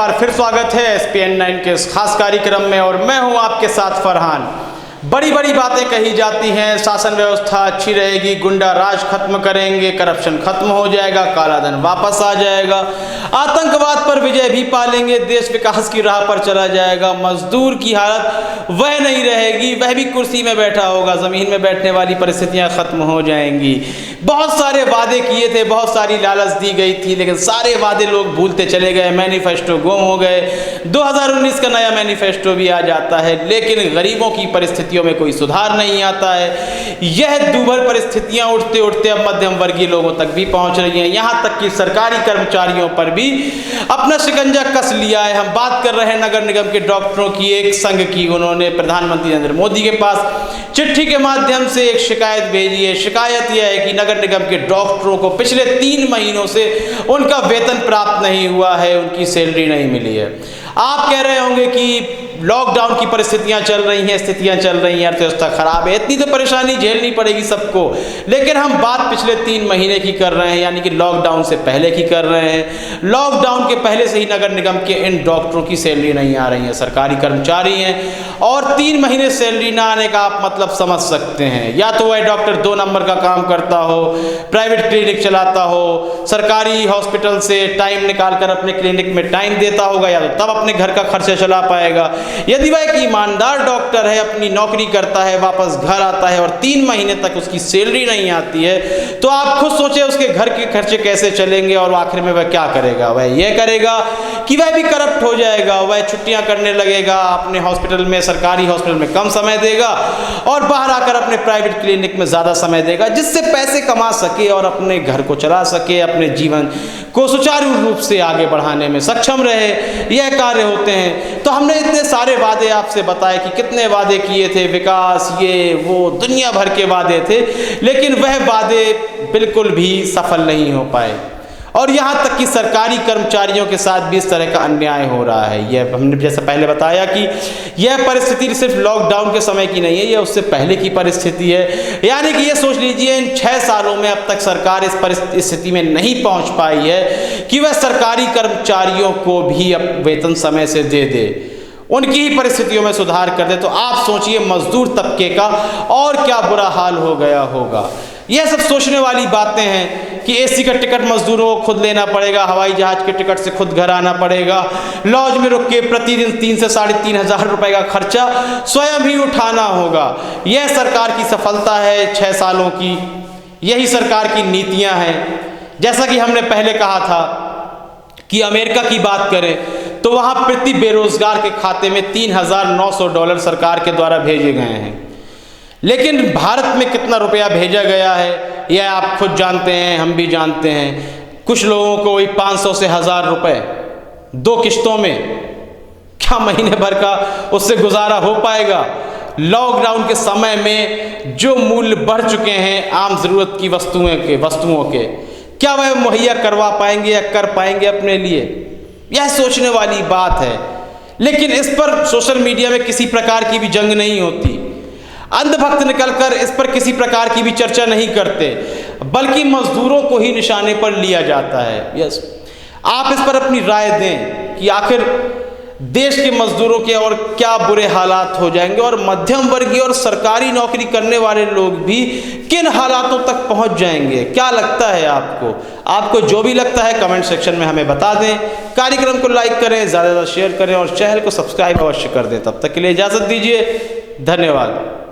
बार फिर स्वागत है SPN9 के इस खास कार्यक्रम में और मैं हूं आपके साथ फरहान। बड़ी बड़ी बातें कही जाती हैं, शासन व्यवस्था अच्छी रहेगी, गुंडा राज खत्म करेंगे, करप्शन खत्म हो जाएगा, काला धन वापस आ जाएगा, आतंकवाद पर विजय भी पालेंगे, देश विकास की राह पर चला जाएगा, मजदूर की हालत वह नहीं रहेगी, वह भी कुर्सी में बैठा होगा, ज़मीन में बैठने वाली परिस्थितियां खत्म हो जाएंगी। बहुत सारे वादे किए थे, बहुत सारी लालच दी गई थी, लेकिन सारे वादे लोग भूलते चले गए, मैनिफेस्टो गुम हो गए। 2019 का नया मैनिफेस्टो भी आ जाता है, लेकिन गरीबों की परिस्थितियों में कोई सुधार नहीं आता है। यह दुर्भर परिस्थितियां उठते उठते अब मध्यम वर्गीय लोगों तक भी पहुंच रही हैं, यहां तक कि सरकारी कर्मचारियों पर भी अपना शिकंजा कस लिया है। हम बात कर रहे हैं नगर निगम के डॉक्टरों की एक संघ की। उन्होंने प्रधानमंत्री नरेंद्र मोदी के पास चिट्ठी के माध्यम से एक शिकायत भेजी है। शिकायत यह है कि नगर निगम के डॉक्टरों को पिछले 3 महीनों से उनका वेतन प्राप्त नहीं हुआ है, उनकी सैलरी नहीं मिली है। आप कह रहे होंगे कि लॉकडाउन की परिस्थितियां चल रही हैं, स्थितियां चल रही हैं, अर्थव्यवस्था खराब है, इतनी तो परेशानी झेलनी पड़ेगी सबको। लेकिन हम बात पिछले 3 महीने की कर रहे हैं, यानी कि लॉकडाउन से पहले की कर रहे हैं। लॉकडाउन के पहले से ही नगर निगम के इन डॉक्टरों की सैलरी नहीं आ रही है, सरकारी कर्मचारी हैं और 3 महीने सैलरी ना आने का आप मतलब समझ सकते हैं। या तो वह डॉक्टर 2 नंबर का काम करता हो, प्राइवेट क्लिनिक चलाता हो, सरकारी हॉस्पिटल से टाइम निकाल कर अपने क्लिनिक में टाइम देता होगा, या तो तब अपने घर का खर्चा चला पाएगा। यदि वह एक ईमानदार डॉक्टर है, अपनी नौकरी करता है, वापस घर आता है और 3 महीने तक उसकी सैलरी नहीं आती है, तो आप खुद सोचें उसके घर के खर्चे कैसे चलेंगे और आखिर में वह क्या करेगा। वह यह करेगा कि वह भी करप्ट हो जाएगा, वह छुट्टियां करने लगेगा, अपने हॉस्पिटल में, सरकारी हॉस्पिटल में कम समय देगा और बाहर आकर अपने प्राइवेट क्लिनिक में ज़्यादा समय देगा, जिससे पैसे कमा सके और अपने घर को चला सके, अपने जीवन को सुचारू रूप से आगे बढ़ाने में सक्षम रहे। यह कार्य होते हैं। तो हमने इतने सारे वादे आपसे बताए कि कितने वादे किए थे, विकास, ये वो दुनिया भर के वादे थे, लेकिन वह वादे बिल्कुल भी सफल नहीं हो पाए। और यहाँ तक कि सरकारी कर्मचारियों के साथ भी इस तरह का अन्याय हो रहा है। यह हमने जैसे पहले बताया कि यह परिस्थिति सिर्फ लॉकडाउन के समय की नहीं है, यह उससे पहले की परिस्थिति है। यानी कि ये सोच लीजिए इन 6 सालों में अब तक सरकार इस स्थिति में नहीं पहुँच पाई है कि वह सरकारी कर्मचारियों को भी अब वेतन समय से दे दे, उनकी ही परिस्थितियों में सुधार कर दे। तो आप सोचिए मजदूर तबके का और क्या बुरा हाल हो गया होगा। यह सब सोचने वाली बातें हैं कि एसी का टिकट मजदूरों को खुद लेना पड़ेगा, हवाई जहाज के टिकट से खुद घर आना पड़ेगा, लॉज में रुक के प्रतिदिन 3 से 3,500 रुपए का खर्चा स्वयं ही उठाना होगा। यह सरकार की सफलता है 6 सालों की, यही सरकार की नीतियां हैं। जैसा कि हमने पहले कहा था कि अमेरिका की बात करें तो वहाँ प्रति बेरोजगार के खाते में $3,900 सरकार के द्वारा भेजे गए हैं, लेकिन भारत में कितना रुपया भेजा गया है यह आप खुद जानते हैं, हम भी जानते हैं। कुछ लोगों को वही 500 से 1,000 रुपये 2 किश्तों में, क्या महीने भर का उससे गुजारा हो पाएगा। लॉकडाउन के समय में जो मूल्य बढ़ चुके हैं आम ज़रूरत की वस्तुओं के क्या वह मुहैया करवा पाएंगे या कर पाएंगे अपने लिए, यह सोचने वाली बात है। लेकिन इस पर सोशल मीडिया में किसी प्रकार की भी जंग नहीं होती, अंधभक्त निकलकर इस पर किसी प्रकार की भी चर्चा नहीं करते, बल्कि मजदूरों को ही निशाने पर लिया जाता है। यस, आप इस पर अपनी राय दें कि आखिर देश के मजदूरों के और क्या बुरे हालात हो जाएंगे और मध्यम वर्गीय और सरकारी नौकरी करने वाले लोग भी किन हालातों तक पहुंच जाएंगे। क्या लगता है आपको जो भी लगता है कमेंट सेक्शन में हमें बता दें। कार्यक्रम को लाइक करें, ज़्यादा से ज़्यादा शेयर करें और चैनल को सब्सक्राइब अवश्य कर दें। तब तक के लिए इजाज़त दीजिए, धन्यवाद।